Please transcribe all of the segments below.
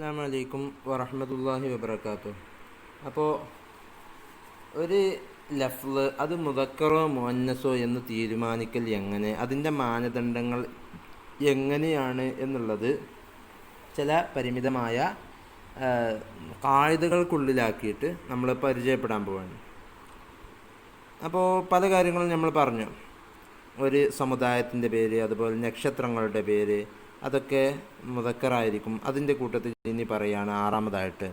അസ്സലാമു അലൈക്കും വറഹ്മത്തുള്ളാഹി വബറകാതുഹു. അപ്പോൾ ഒരു ലഫ്ള് അത് മുദക്കറോ മുഅന്നസോ എന്ന് തീരുമാനിക്കൽ എങ്ങനെ, അതിൻ്റെ മാനദണ്ഡങ്ങൾ എങ്ങനെയാണ് എന്നുള്ളത് ചില പരിമിതമായ ഖായിദകൾക്കുള്ളിലാക്കിയിട്ട് നമ്മൾ പരിചയപ്പെടാൻ പോവാണ്. അപ്പോൾ പല കാര്യങ്ങളും നമ്മൾ പറഞ്ഞു. ഒരു സമുദായത്തിൻ്റെ പേര്, അതുപോലെ നക്ഷത്രങ്ങളുടെ പേര്, അതൊക്കെ മുദക്കറായിരിക്കും. അതിൻ്റെ കൂട്ടത്തിൽ ഇനി പറയുകയാണ് ആറാമതായിട്ട്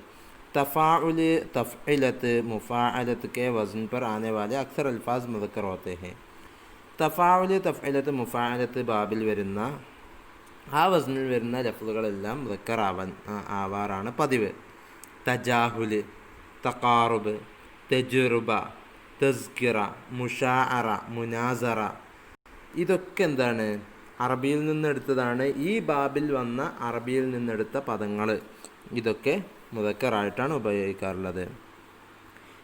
തഫാഉല്, തഫ്ഇലത്ത്, മുഫാഅലത്ത് के वज़न पर आने वाले अक्सर अल्फाज मुदक्कर होते हैं. തഫാഉല്, തഫ്ഇലത്ത്, മുഫാഅലത്ത് ബാബിൽ വരുന്ന ആ വസ്നിൽ വരുന്ന ലഫ്ളുകളെല്ലാം മുദക്കർ ആവാറാണ് പതിവ്. തജാഹുല്, തഖാറുബ്, തജ്റുബ, തസ്കിറ, മുഷാഅറ, മുനാസറ, ഇതൊക്കെ എന്താണ്, അറബിയിൽ നിന്നെടുത്തതാണ്. ഈ ബാബിൽ വന്ന അറബിയിൽ നിന്നെടുത്ത പദങ്ങൾ ഇതൊക്കെ മുദക്കറായിട്ടാണ് ഉപയോഗിക്കാറുള്ളത്.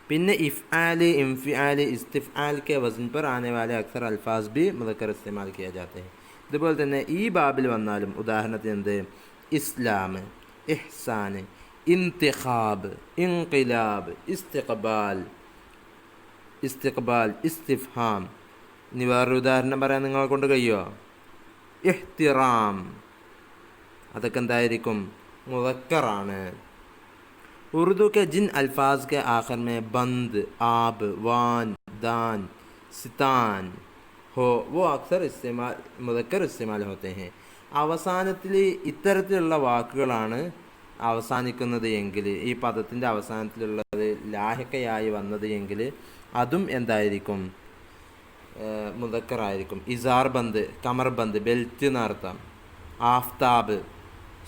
പിന്നെ ഇഫ്ആല്, ഇംഫിആല്, ഇസ്തിഫ്ആൽ के वज़न पर आने वाले अक्सर अल्फाज भी मुदक्कर इस्तेमाल किए जाते हैं. ഇതുപോലെ തന്നെ ഈ ബാബിൽ വന്നാലും ഉദാഹരണത്തിന് എന്ത്, ഇസ്ലാം, ഇഹ്സാൻ, ഇന്തിഖാബ്, ഇൻഖിലാബ്, ഇസ്തിഖ്ബാൽ, ഇസ്തിഫ്ഹാം, ഇനി വേറൊരു ഉദാഹരണം പറയാൻ നിങ്ങളെ കൊണ്ട് കഴിയുമോ? ഇഹ്തിറാം, അതൊക്കെ എന്തായിരിക്കും, മുദക്കറാണ്. उर्दू के जिन अल्फाज के आखिर में बंद, आब, वान, दान, सितान हो वो अक्सर इस्तेमाल मुदक्कर इस्तेमाल होते हैं. അവസാനത്തിൽ ഇത്തരത്തിലുള്ള വാക്കുകളാണ് അവസാനിക്കുന്നത് എങ്കിൽ, ഈ പദത്തിൻ്റെ അവസാനത്തിലുള്ളത് ലാഹിക്കയായി വന്നത് എങ്കിൽ അതും എന്തായിരിക്കും, മുദക്കറായിരിക്കും. ഇസാർ ബന്ദ്, കമർ ബന്ദ്, ബെൽറ്റ് എന്നർത്ഥം. ആഫ്താബ്,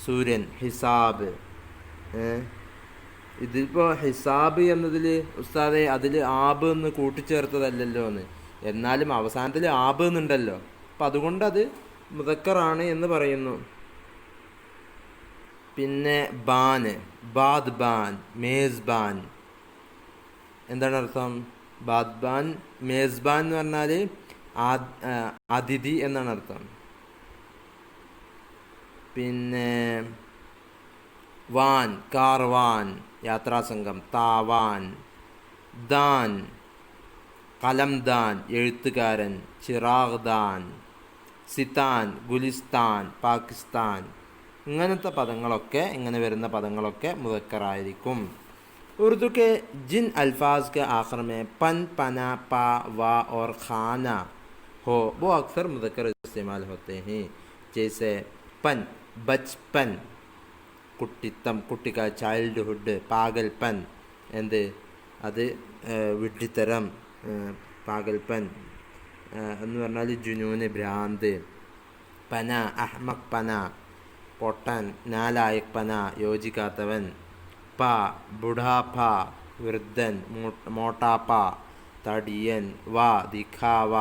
സൂര്യൻ. ഹിസാബ്, ഇതിപ്പോൾ ഹിസാബ് എന്നതിൽ ഉസ്താദെ അതിൽ ആബ് എന്ന് കൂട്ടിച്ചേർത്തതല്ലല്ലോ എന്ന്, എന്നാലും അവസാനത്തിൽ ആബ് എന്നുണ്ടല്ലോ, അപ്പം അതുകൊണ്ട് അത് മുദക്കറാണ് എന്ന് പറയുന്നു. പിന്നെ ബാൻ, ബാദ് ബാൻ, മേസ്ബാൻ, എന്താണ് അർത്ഥം? ബാദ്ബാൻ, മേസ്ബാൻ എന്ന് പറഞ്ഞാൽ അതിഥി എന്നാണ് അർത്ഥം. പിന്നെ വാൻ, കാർവാൻ, യാത്രാസംഘം. താവാൻ, ദാൻ, കലംദാൻ, എഴുത്തുകാരൻ. ചിറാഗ് ദാൻ, സിതാൻ, ഗുലിസ്ഥാൻ, പാകിസ്ഥാൻ. ഇങ്ങനത്തെ പദങ്ങളൊക്കെ, ഇങ്ങനെ വരുന്ന പദങ്ങളൊക്കെ മുദക്കറായിരിക്കും. उर्दू के जिन अल्फाज के आखिर में पन, पना, पा, वा और खाना हो वो अक्सर मुदक्कर इस्तेमाल होते हैं. जैसे पन, बचपन, കുട്ടിത്തം, കുട്ടിക്ക, ചൈൽഡ്ഹുഡ്. പാഗൽപ്പൻ, എന്ത്, അത് വിഡ്ഢിത്തരം, പാഗൽപ്പൻ എന്ന് പറഞ്ഞാൽ ജുനൂന്, ഭ്രാന്ത്. പന, അഹ്മക് പന, പൊട്ടൻ. നാലായക് പന, യോജിക്കാത്തവൻ. പ, ബുഢാപ്പ, വൃദ്ധൻ, മോട്ടാപ്പ, തടിയൻ. വ, ദിഖാവ,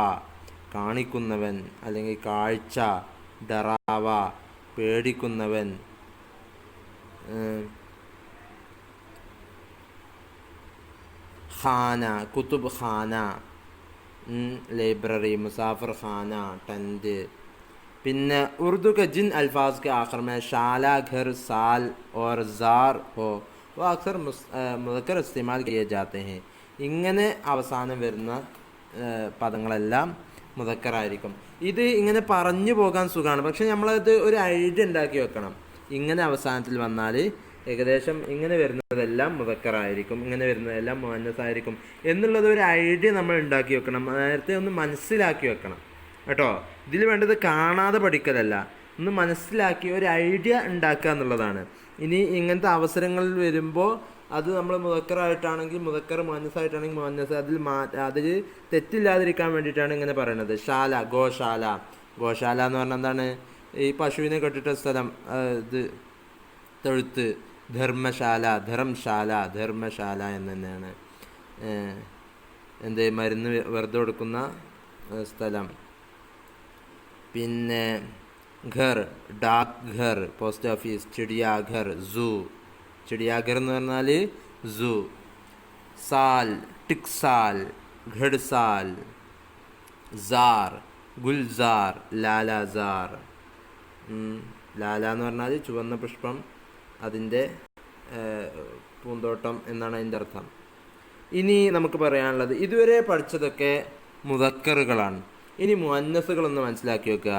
കാണിക്കുന്നവൻ അല്ലെങ്കിൽ കാഴ്ച. ഡറാവ, പേടിക്കുന്നവൻ. ഖാന, കുതുബ് ഖാന, ലൈബ്രറി. മുസാഫിർ ഖാന, ടെൻറ്റ്. പിന്നെ ഉർദു के जिन अल्फाज के आखिर में शाला, घर, साल और जार हो वो अक्सर मुदक्कर इस्तेमाल किए जाते हैं. ഇങ്ങനെ അവസാനം വരുന്ന പദങ്ങളെല്ലാം മുദക്കറായിരിക്കും. ഇത് ഇങ്ങനെ പറഞ്ഞു പോകാൻ സുഖമാണ്, പക്ഷെ നമ്മളത് ഒരു ഐഡിയ ഉണ്ടാക്കി വെക്കണം. ഇങ്ങനെ അവസാനത്തിൽ വന്നാൽ ഏകദേശം ഇങ്ങനെ വരുന്നതെല്ലാം മുദക്കറായിരിക്കും, ഇങ്ങനെ വരുന്നതെല്ലാം മുഅന്നസായിരിക്കും എന്നുള്ളത് ഒരു ഐഡിയ നമ്മൾ ഉണ്ടാക്കി വെക്കണം. നേരത്തെ ഒന്ന് മനസ്സിലാക്കി വെക്കണം കേട്ടോ. ഇതിൽ വേണ്ടത് കാണാതെ പഠിക്കലല്ല, ഒന്ന് മനസ്സിലാക്കി ഒരു ഐഡിയ ഉണ്ടാക്കുക എന്നുള്ളതാണ്. ഇനി ഇങ്ങനത്തെ അവസരങ്ങളിൽ വരുമ്പോൾ അത് നമ്മൾ മുദക്കറായിട്ടാണെങ്കിൽ മുദക്കർ, മുഅന്നസായിട്ടാണെങ്കിൽ മുഅന്നസ്, അതിൽ തെറ്റില്ലാതിരിക്കാൻ വേണ്ടിയിട്ടാണ് ഇങ്ങനെ പറയുന്നത്. ശാല, ഗോശാല. ഗോശാല എന്ന് പറഞ്ഞാൽ എന്താണ്? ഈ പശുവിനെ കെട്ടിട്ട സ്ഥലം, ഇത് തൊഴുത്ത്. ധർമ്മശാല, ധർമ്മശാല, ധർമ്മശാല എന്ന് തന്നെയാണ്. എന്ത്, മരുന്ന് വെറുതെ കൊടുക്കുന്ന സ്ഥലം. പിന്നെ ഘർ, ഡാക് ഘർ, പോസ്റ്റ് ഓഫീസ്. ചിടിയാഘർ, സൂ. ചിടിയാഘർ എന്ന് പറഞ്ഞാൽ സൂ. സാൽ, ടിക്സാൽ, ഘഡ്സാൽ. സാർ, ഗുൽസാർ, ലാലാസാർ. ലാല എന്ന് പറഞ്ഞാൽ ചുവന്ന പുഷ്പം, അതിൻ്റെ പൂന്തോട്ടം എന്നാണ് അതിൻ്റെ അർത്ഥം. ഇനി നമുക്ക് പറയാനുള്ളത്, ഇതുവരെ പഠിച്ചതൊക്കെ മുദക്കറുകളാണ്. ഇനി മുഅന്നസുകളൊന്ന് മനസ്സിലാക്കി വെക്കുക.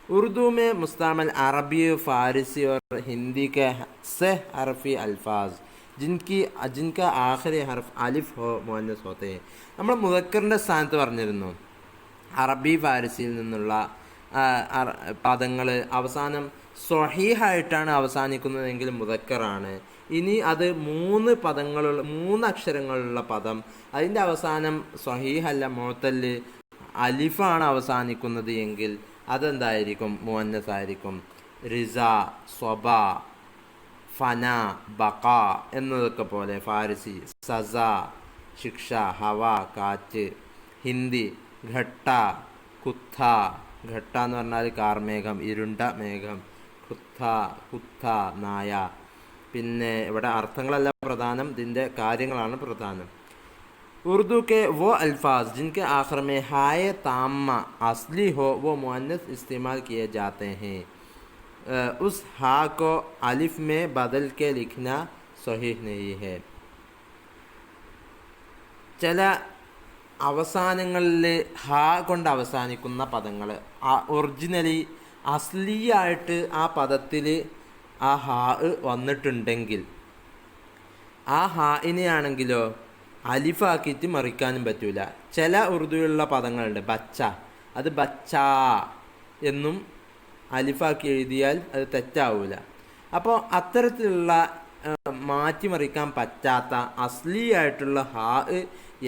उर्दू में मुस्तमल अरबी, फ़ारसी और हिंदी के से हरफी अल्फाज जिनका आखिरी हर्फ അലിഫ് ഹോ മുഅന്നസ് होते हैं. നമ്മൾ മുദക്കറിൻ്റെ സ്ഥാനത്ത് പറഞ്ഞിരുന്നു അറബി ഫാരസിയിൽ നിന്നുള്ള പദങ്ങൾ അവസാനം സ്വഹീഹായിട്ടാണ് അവസാനിക്കുന്നതെങ്കിൽ മുദക്കറാണ്. ഇനി അത് 3 അക്ഷരങ്ങളുള്ള പദം, അതിൻ്റെ അവസാനം സ്വഹീഹല്ല മുഅത്തല് അലിഫാണ് അവസാനിക്കുന്നത് എങ്കിൽ അതെന്തായിരിക്കും? മുഅന്നസ് ആയിരിക്കും. റിസ, സ്വബ, ഫന, ബഖ എന്നതൊക്കെ പോലെ. ഫാരിസി സസ ശിക്ഷ, ഹവ കാറ്റ്. ഹിന്ദി ഘട്ട, കുത്ത. ഘട്ട എന്ന് പറഞ്ഞാൽ കാർമേഘം, ഇരുണ്ട മേഘം. കുത്ത നായ. പിന്നെ ഇവിടെ അർത്ഥങ്ങളല്ല പ്രധാനം, ഇതിൻ്റെ കാര്യങ്ങളാണ് പ്രധാനം. उर्दू के वो अल्फाज जिनके आखिर में हाय ताम्मा असली हो वो मुअन्नस इस्तेमाल किए जाते हैं. उस हा को अलिफ में बदल के लिखना सही नहीं है. ചില അവസാനങ്ങളിൽ ഹാ കൊണ്ട് അവസാനിക്കുന്ന പദങ്ങൾ ഒറിജിനലി അസ്ലിയായിട്ട് ആ പദത്തിൽ ആ ഹാ വന്നിട്ടുണ്ടെങ്കിൽ ആ ഹാഇനെയാണെങ്കിലോ അലിഫാക്കിയിട്ട് മറിക്കാനും പറ്റൂല. ചില ഉറുദുവിലുള്ള പദങ്ങളുണ്ട്. ബച്ച, അത് ബച്ചാ എന്നും അലിഫാക്കി എഴുതിയാൽ അത് തെറ്റാവൂല. അപ്പോൾ അത്തരത്തിലുള്ള മാറ്റിമറിക്കാൻ പറ്റാത്ത അസ്ലിയായിട്ടുള്ള ഹാ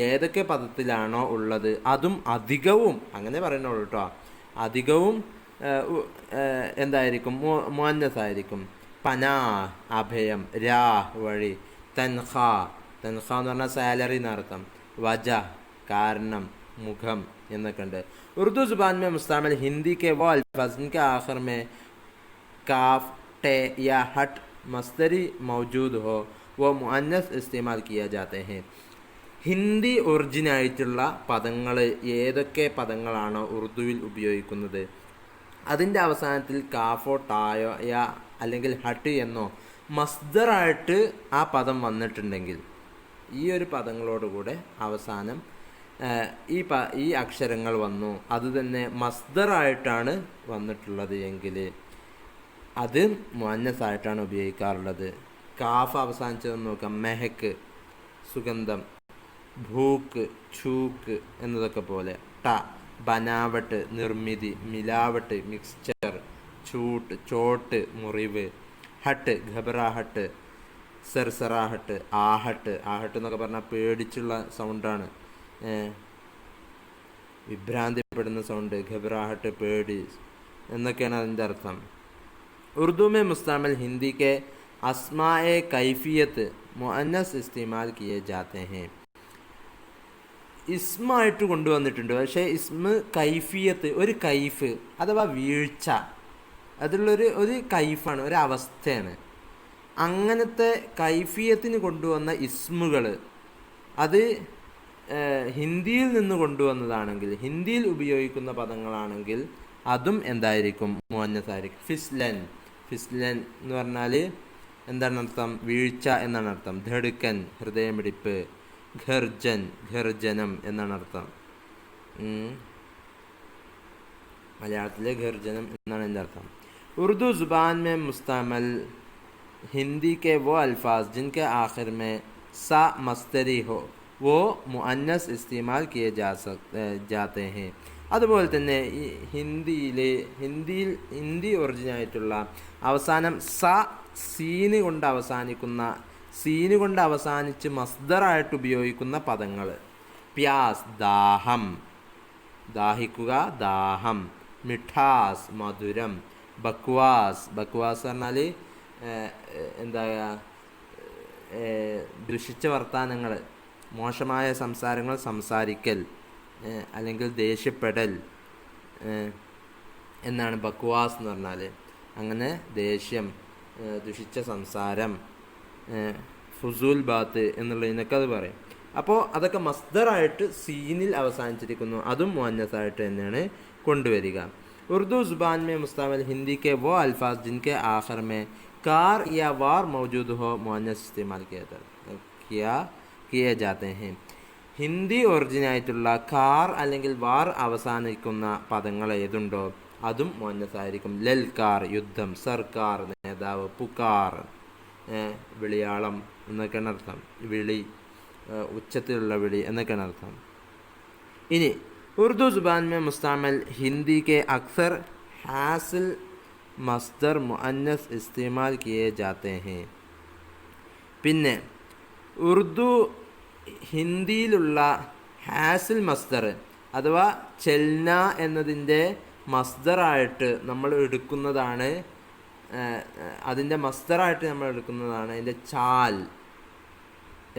ഏതൊക്കെ പദത്തിലാണോ ഉള്ളത് അതും അധികവും, അങ്ങനെ പറയുന്നുള്ളൂ കേട്ടോ, അധികവും എന്തായിരിക്കും? മുഅന്നസ് ആയിരിക്കും. പനാ അഭയം, രാ വഴി, തൻഖാ എന്ന് പറഞ്ഞാൽ സാലറി എന്നർത്ഥം, വജ കാരണം, മുഖം എന്നൊക്കെ ഉണ്ട്. ഉറുദു जुबान में मुस्तमल हिंदी के वो अल्फाज जिनके आखिर में काफ, टे या हट मस्दरी मौजूद हो वो मुअन्नस इस्तेमाल किया जाते हैं. ഹിന്ദി ഒറിജിനായിട്ടുള്ള പദങ്ങൾ ഏതൊക്കെ പദങ്ങളാണോ ഉറുദുവിൽ ഉപയോഗിക്കുന്നത് അതിൻ്റെ അവസാനത്തിൽ കാഫോ, ടായോ യാ അല്ലെങ്കിൽ ഹട്ട് എന്നോ മസ്ദറായിട്ട് ആ പദം വന്നിട്ടുണ്ടെങ്കിൽ, ഈ ഒരു പദങ്ങളോടുകൂടെ അവസാനം ഈ അക്ഷരങ്ങൾ വന്നു, അത് തന്നെ മസ്ദറായിട്ടാണ് വന്നിട്ടുള്ളത് എങ്കിൽ അത് മുഅന്നസായിട്ടാണ് ഉപയോഗിക്കാറുള്ളത്. കാഫ് അവസാനിച്ചതെന്ന് നോക്കാം. മെഹക്ക് സുഗന്ധം, ഭൂക്ക് ഛൂക്ക് എന്നതൊക്കെ പോലെ. ട ബനാവട്ട് നിർമ്മിതി, മിലാവട്ട് മിക്സ്ചർ, ചൂട്ട് ചോട്ട് മുറിവ്, ഹട്ട് ഘബറാഹട്ട്, സെർസറാഹട്ട്, ആഹട്ട്. ആഹട്ട് എന്നൊക്കെ പറഞ്ഞാൽ പേടിച്ചുള്ള സൗണ്ടാണ്, വിഭ്രാന്തിപ്പെടുന്ന സൗണ്ട്. ഘബറാഹട്ട് പേടി എന്നൊക്കെയാണ് അതിൻ്റെ അർത്ഥം. ഉറുദു में मुस्तमल हिंदी के अस्माए कैफियत मुअन्नस इस्तेमाल किए जाते हैं. ഇസ്മായിട്ട് കൊണ്ടുവന്നിട്ടുണ്ട്, പക്ഷേ ഇസ്മ കൈഫിയത്ത്, ഒരു കൈഫ് അഥവാ വീഴ്ച, അതിലുള്ളൊരു കൈഫാണ്, ഒരു അവസ്ഥയാണ്. അങ്ങനത്തെ കൈഫിയത്തിന് കൊണ്ടുവന്ന ഇസ്മുകൾ അത് ഹിന്ദിയിൽ നിന്ന് കൊണ്ടുവന്നതാണെങ്കിൽ, ഹിന്ദിയിൽ ഉപയോഗിക്കുന്ന പദങ്ങളാണെങ്കിൽ അതും എന്തായിരിക്കും? മുഅന്നസായിരിക്കും. ഫിസ്ലൻ, ഫിസ്ലൻ എന്ന് പറഞ്ഞാൽ എന്താണ് അർത്ഥം? വീഴ്ച എന്നാണ് അർത്ഥം. ധടുക്കൻ ഹൃദയമിടിപ്പ്, ഘർജൻ ഘർജനം എന്നാണ് അർത്ഥം. മലയാളത്തിലെ ഘർജനം എന്നാണ് എൻ്റെ അർത്ഥം. ഉറുദു जुबान में मुस्तमल हिंदी के वो अल्फाज जिनके आखिर में सा मस्तरी हो वो मुअन्नस इस्तेमाल किए जाते हैं. അതുപോലെ തന്നെ ഈ ഹിന്ദി ഒറിജിനായിട്ടുള്ള അവസാനം സ സീന് കൊണ്ട് അവസാനിച്ച് മസ്ദറായിട്ട് ഉപയോഗിക്കുന്ന പദങ്ങൾ. പ്യാസ് ദാഹം, ദാഹിക്കുക ദാഹം. മിഠാസ് മധുരം. ബക്വാസ്, ബക്വാസ് പറഞ്ഞാൽ എന്താ ദുഷിച്ച വർത്താനങ്ങൾ, മോശമായ സംസാരങ്ങൾ സംസാരിക്കൽ അല്ലെങ്കിൽ ദേഷ്യപ്പെടൽ എന്നാണ് ബക്വാസ് എന്ന് പറഞ്ഞാൽ. അങ്ങനെ ദേഷ്യം, ദുഷിച്ച സംസാരം, ഫുസൂൽ ബാത്ത് എന്നുള്ളതിനൊക്കെ അത് പറയും. അപ്പോൾ അതൊക്കെ മസ്ദറായിട്ട് സീനിൽ അവസാനിച്ചിരിക്കുന്നു, അതും മുഅന്നസായിട്ട് തന്നെയാണ് കൊണ്ടുവരിക. ഉറുദു जुबान में मुस्तमल हिंदी के वो अल्फाज जिनके आखिर में कार या वार मौजूद हो मुअन्नस इस्तेमाल किए जाते हैं. ഹിന്ദി ഒറിജിനായിട്ടുള്ള കാർ അല്ലെങ്കിൽ വാർ അവസാനിക്കുന്ന പദങ്ങൾ ഏതുണ്ടോ അതും മുഅന്നസായിരിക്കും. ലൽക്കാർ യുദ്ധം, സർക്കാർ നേതാവ്, പുകാർ വിളിയാളം എന്നൊക്കെയാണ് അർത്ഥം. വിളി, ഉച്ചത്തിലുള്ള വിളി എന്നൊക്കെയാണ് അർത്ഥം. ഇനി ഉറുദു സുബാൻ may മുസ്തഅമൽ Hindi K Axar hassle മസ്ദർ മുഅന്നസ് ഇസ്തിമാൽ കിയേ ജാത്തെ ഹേ. പിന്നെ ഉറുദു ഹിന്ദിയിലുള്ള ഹാസിൽ മസ്ദർ അഥവാ ചെൽന എന്നതിൻ്റെ മസ്ദറായിട്ട് നമ്മൾ എടുക്കുന്നതാണ്, അതിൻ്റെ മസ്ദറായിട്ട് നമ്മൾ എടുക്കുന്നതാണ് അതിൻ്റെ ചാൽ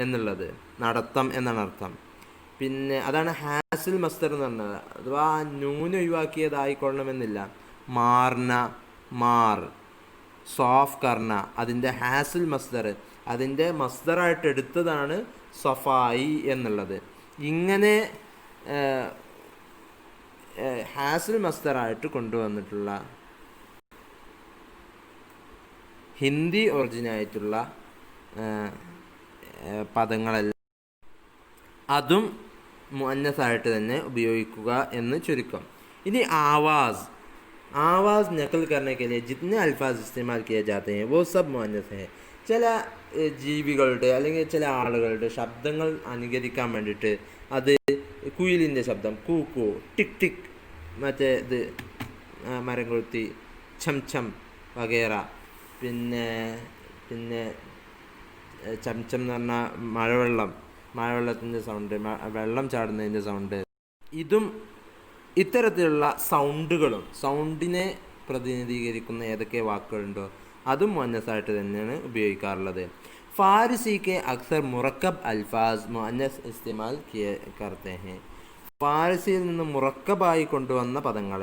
എന്നുള്ളത്, നടത്തം എന്നാണ് അർത്ഥം. പിന്നെ അതാണ് ഹാസിൽ മസ്ദർ എന്ന് പറഞ്ഞത്. അഥവാ നൂന് ഒഴിവാക്കിയതായിക്കൊള്ളണമെന്നില്ല. മാർന, മാർ, സോഫ് കർണ അതിൻ്റെ ഹാസിൽ മസ്ദർ, അതിൻ്റെ മസ്ദറായിട്ട് എടുത്തതാണ് സഫായി എന്നുള്ളത്. ഇങ്ങനെ ഹാസിൽ മസ്ദറായിട്ട് കൊണ്ടുവന്നിട്ടുള്ള ഹിന്ദി ഒറിജിനായിട്ടുള്ള പദങ്ങളെല്ലാം അതും മുഅന്നസായിട്ട് തന്നെ ഉപയോഗിക്കുക എന്ന് ചുരുക്കം. ഇനി ആവാസ്, आवाज़ नकल करने के लिए जितने अल्फाज इस्तेमाल किए जाते हैं वो सब मुअन्नस है. ചില ജീവികളുടെ അല്ലെങ്കിൽ ചില ആളുകളുടെ ശബ്ദങ്ങൾ അനുകരിക്കാൻ വേണ്ടിയിട്ട് അത് കുയിലിൻ്റെ ശബ്ദം കൂക്കു, ടിക് ടിക്, മറ്റേ ഇത് മരം കൊളുത്തി, ഛം ഛം വഗേറ, പിന്നെ പിന്നെ ചംചം എന്ന് പറഞ്ഞാൽ മഴവെള്ളത്തിൻ്റെ സൗണ്ട്, വെള്ളം ചാടുന്നതിൻ്റെ സൗണ്ട്, ഇതും ഇത്തരത്തിലുള്ള സൗണ്ടിനെ പ്രതിനിധീകരിക്കുന്ന ഏതൊക്കെ വാക്കുകളുണ്ടോ അതും മുഅന്നസായിട്ട് തന്നെയാണ് ഉപയോഗിക്കാറുള്ളത്. ഫാരിസിക്ക് അക്സർ മുറക്കബ് അൽഫാസ് മുഅന്നസ് ഇസ്തിമാൽ കർത്തെ ഹെ. ഫാരിസിയിൽ നിന്ന് മുറക്കബായി കൊണ്ടുവന്ന പദങ്ങൾ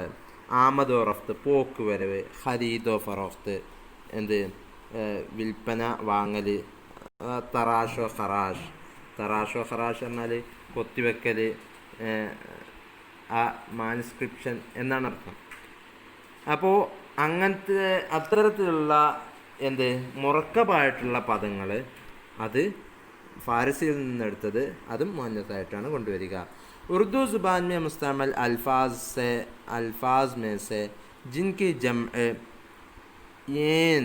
ആമദോ റഫ്ത് പോക്ക് വരവ്, ഖരീദോ ഫറോഖ്ത് എന്ത് വിൽപ്പന വാങ്ങൽ, തറാഷോ ഖറാഷ് എന്നാൽ കൊത്തിവെക്കൽ, ആ മാനുസ്ക്രിപ്ഷൻ എന്നാണ് അർത്ഥം. അപ്പോൾ അങ്ങനത്തെ അത്തരത്തിലുള്ള മുറക്കബായിട്ടുള്ള പദങ്ങൾ അത് ഫാരിസിയിൽ നിന്നെടുത്തത് അതും മുഅന്നസായിട്ടാണ് കൊണ്ടുവരിക. ഉറുദു സുബാൻ में मुस्तअमल अल्फाज में से जिनकी जम्अ येन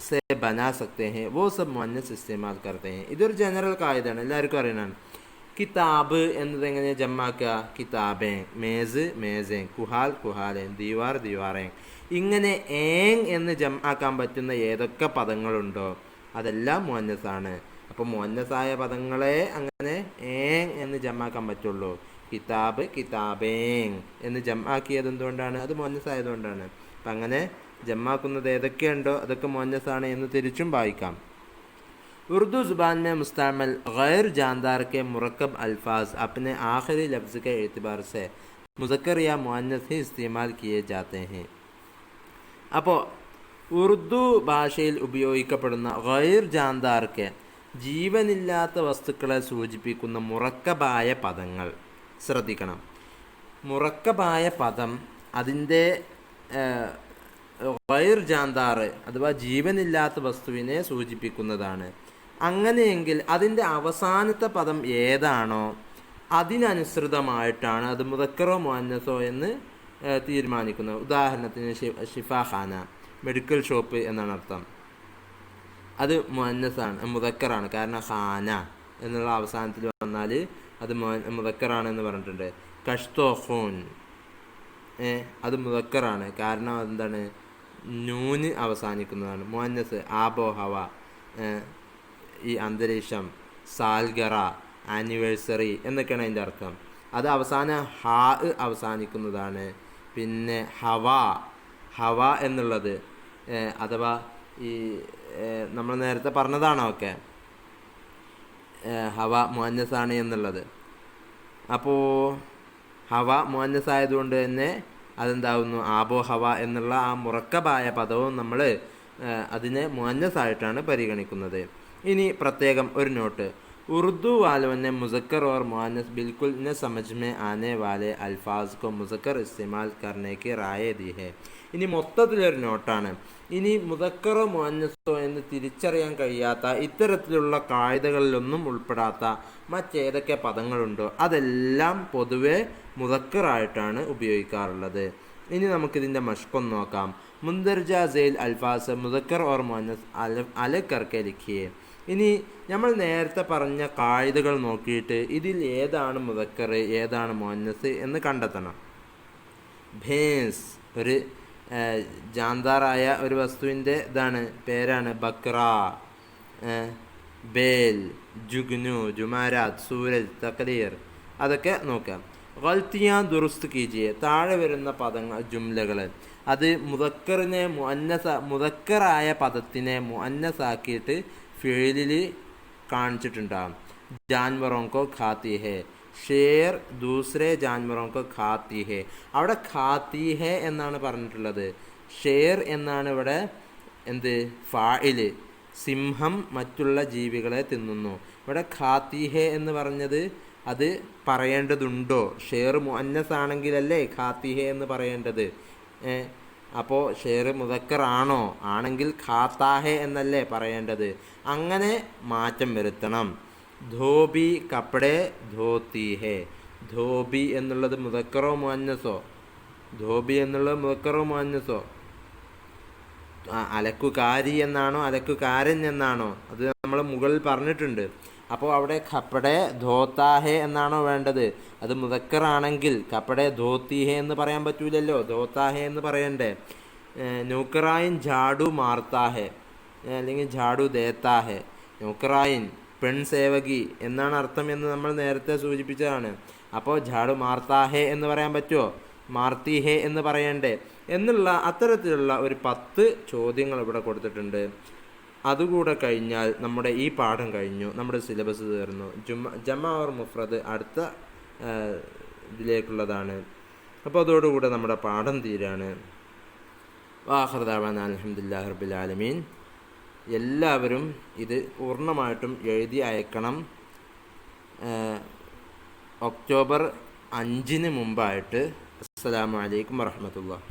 से बना सकते हैं वो सब मुअन्नस इस्तेमाल करते हैं. ഇതൊരു ജനറൽ കായിദാണ്, എല്ലാവർക്കും അറിയണതാണ്. കിതാബ് എന്നത് എങ്ങനെ ജമ്മാക്കുക? കിതാബേ, മേസ് മേസേ, കുഹാൽ കുഹാലേ, ദീവാർ ദീവാറേ. ഇങ്ങനെ ഏങ് എന്ന് ജമ്മാക്കാൻ പറ്റുന്ന ഏതൊക്കെ പദങ്ങളുണ്ടോ അതെല്ലാം മുഅന്നസാണ്. അപ്പോൾ മുഅന്നസായ പദങ്ങളെ അങ്ങനെ ഏങ് എന്ന് ജമ്മാക്കാൻ പറ്റുള്ളൂ. കിതാബ് കിതാബേങ് എന്ന് ജമ്മാക്കിയത് എന്തുകൊണ്ടാണ്? അത് മുഅന്നസായതുകൊണ്ടാണ്. അപ്പം അങ്ങനെ ജമ്മാക്കുന്നത് ഏതൊക്കെയുണ്ടോ അതൊക്കെ മുഅന്നസാണ് എന്ന് തിരിച്ചും വായിക്കാം. उर्दू ज़ुबान में मुस्तअमल गैर जानदार के मुरक्कब अल्फाज अपने आखिरी लफ्ज़ के एतबार से मुज़क्कर या मुअन्नस ही इस्तेमाल किए जाते हैं. അപ്പോൾ ഉറുദു ഭാഷയിൽ ഉപയോഗിക്കപ്പെടുന്ന ഗൈർ ജാൻദാർക്ക് ജീവനില്ലാത്ത വസ്തുക്കളെ സൂചിപ്പിക്കുന്ന മുറക്കബായ പദങ്ങൾ ശ്രദ്ധിക്കണം. മുറക്കബായ പദം അതിൻ്റെ ഗൈർ ജാൻദാർ അഥവാ ജീവനില്ലാത്ത വസ്തുവിനെ സൂചിപ്പിക്കുന്നതാണ്. അങ്ങനെയെങ്കിൽ അതിൻ്റെ അവസാനത്തെ പദം ഏതാണോ അതിനനുസൃതമായിട്ടാണ് അത് മുദക്കറോ മുഅന്നസോ എന്ന് തീരുമാനിക്കുന്നത്. ഉദാഹരണത്തിന് ഷിഫാഖാന, മെഡിക്കൽ ഷോപ്പ് എന്നാണ് അർത്ഥം. അത് മുഅന്നസാണ്, മുദക്കറാണ്. കാരണം ഖാന എന്നുള്ള അവസാനത്തിൽ വന്നാൽ അത് മുദക്കറാണെന്ന് പറഞ്ഞിട്ടുണ്ട്. കഷ്തോ ഖൂൻ അത് മുദക്കറാണ്. കാരണം എന്താണ്? നൂന് അവസാനിക്കുന്നതാണ്. മുഅന്നസ് ആബോ ഹവ, ഈ അന്തരീക്ഷം, സാൽഗറ, ആനിവേഴ്സറി എന്നൊക്കെയാണ് അതിൻ്റെ അർത്ഥം. അത് അവസാനം ഹാ അവസാനിക്കുന്നതാണ്. പിന്നെ ഹവ എന്നുള്ളത് അഥവാ ഈ നമ്മൾ നേരത്തെ പറഞ്ഞതാണോ ഒക്കെ ഹവ മുഅന്നസാണ് എന്നുള്ളത്. അപ്പോൾ ഹവ മുഅന്നസായതുകൊണ്ട് തന്നെ അതെന്താവുന്നു? ആബോ ഹവ എന്നുള്ള ആ മുറക്കബായ പദവും നമ്മൾ അതിനെ മുഅന്നസായിട്ടാണ് പരിഗണിക്കുന്നത്. ഇനി പ്രത്യേകം ഒരു നോട്ട്, उर्दू वालों ने मुज़क्कर और मुअन्नस बिल्कुल न समझ में आने वाले अल्फाज को मुज़क्कर इस्तेमाल करने की राय दी है. ഇനി മൊത്തത്തിലൊരു നോട്ടാണ്. ഇനി മുദക്കറോ മുഅന്നസോ എന്ന് തിരിച്ചറിയാൻ കഴിയാത്ത ഇത്തരത്തിലുള്ള കായികകളിലൊന്നും ഉൾപ്പെടാത്ത മറ്റേതൊക്കെ പദങ്ങളുണ്ടോ അതെല്ലാം പൊതുവെ മുദക്കറായിട്ടാണ് ഉപയോഗിക്കാറുള്ളത്. ഇനി നമുക്കിതിൻ്റെ മഷ്കൊന്ന് നോക്കാം. മുന്ദർജ സെയിൽ അൽഫാസ് മുദക്കർ ഓർ മുഅന്നസ് അല കർക്കെ ലിഖിയെ. ഇനി നമ്മൾ നേരത്തെ പറഞ്ഞ കായികകൾ നോക്കിയിട്ട് ഇതിൽ ഏതാണ് മുദക്കർ ഏതാണ് മുഅന്നസ് എന്ന് കണ്ടെത്തണം. ഭേൻസ് ഒരു ജാന്താറായ ഒരു വസ്തുവിൻ്റെ ഇതാണ് പേരാണ് ബക്ര, ബേൽ, ജുഗ്നു, ജുമാരാത്ത്, സൂരജ്, തക്ലീർ അതൊക്കെ നോക്കാം. ഗൽത്തിയാ ദുറുസ്ത് കീജിയെ താഴെ വരുന്ന പദങ്ങൾ ജുംലകൾ അത് മുദക്കറിനെ മുദക്കറായ പദത്തിനെ മുഅന്നസാക്കിയിട്ട് ഫിഅലിൽ കാണിച്ചിട്ടുണ്ടാകും. ജാൻവറോങ്കോ ഖാത്തി ഹേ, ഷേർ ദൂസരെ ജാൻവറോങ്കോ ഖാത്തി ഹേ. അവിടെ ഖാത്തി ഹേ എന്നാണ് പറഞ്ഞിട്ടുള്ളത്. ഷേർ എന്നാണ് ഇവിടെ എന്ത് ഫാഇല്. സിംഹം മറ്റുള്ള ജീവികളെ തിന്നുന്നു. ഇവിടെ ഖാത്തി ഹേ എന്ന് പറഞ്ഞത് അത് പറയേണ്ടതുണ്ടോ? ഷേർ മുഅന്നസ് ആണെങ്കിലല്ലേ ഖാത്തി ഹേ എന്ന് പറയേണ്ടത്. അപ്പോൾ ഷേർ മുദക്കർ ആണോ? ആണെങ്കിൽ ഖാത്താഹെ എന്നല്ലേ പറയേണ്ടത്. അങ്ങനെ മാറ്റം വരുത്തണം. ധോബി കപ്പടെ ധോത്തി ഹേ. ധോബി എന്നുള്ളത് മുദക്കറോ മുഅന്നസോ? ധോബി എന്നുള്ളത് മുദക്കറോ മുഅന്നസോ? അലക്കുകാരി എന്നാണോ അലക്കുകാരൻ എന്നാണോ? അത് നമ്മൾ മുകളിൽ പറഞ്ഞിട്ടുണ്ട്. അപ്പോൾ അവിടെ കപ്പടെ ധോത്താഹെ എന്നാണോ വേണ്ടത്? അത് മുദക്കറാണെങ്കിൽ കപ്പടെ ധോത്തിഹെ എന്ന് പറയാൻ പറ്റൂലല്ലോ, ധോത്താഹെ എന്ന് പറയണ്ടേ. നൗക്കറായിൻ ഝാഡു മാർത്താഹെ അല്ലെങ്കിൽ ഝാഡു ദേത്താഹെ. നൗക്കറായിൻ പെൺസേവകി എന്നാണ് അർത്ഥം എന്ന് നമ്മൾ നേരത്തെ സൂചിപ്പിച്ചതാണ്. അപ്പോൾ ഝാഡു മാർത്താഹെ എന്ന് പറയാൻ പറ്റുമോ? മാർത്തിഹെ എന്ന് പറയണ്ടേ എന്നുള്ള അത്തരത്തിലുള്ള ഒരു 10 ചോദ്യങ്ങൾ ഇവിടെ കൊടുത്തിട്ടുണ്ട്. അതുകൂടെ കഴിഞ്ഞാൽ നമ്മുടെ ഈ പാഠം കഴിഞ്ഞു, നമ്മുടെ സിലബസ് തീർന്നു. ജമാ ഓർ മുഫ്രദ് അടുത്ത ഇതിലേക്കുള്ളതാണ്. അപ്പോൾ അതോടുകൂടെ നമ്മുടെ പാഠം തീരാണ്. വാഖിർ ദഅവാനാ അൽഹംദുലില്ലാഹി റബ്ബിൽ ആലമീൻ. എല്ലാവരും ഇത് പൂർണ്ണമായിട്ടും എഴുതി അയക്കണം. ഒക്ടോബർ 5 മുമ്പായിട്ട്. അസ്സലാമു അലൈക്കും വറഹ്മത്തുള്ളാഹി.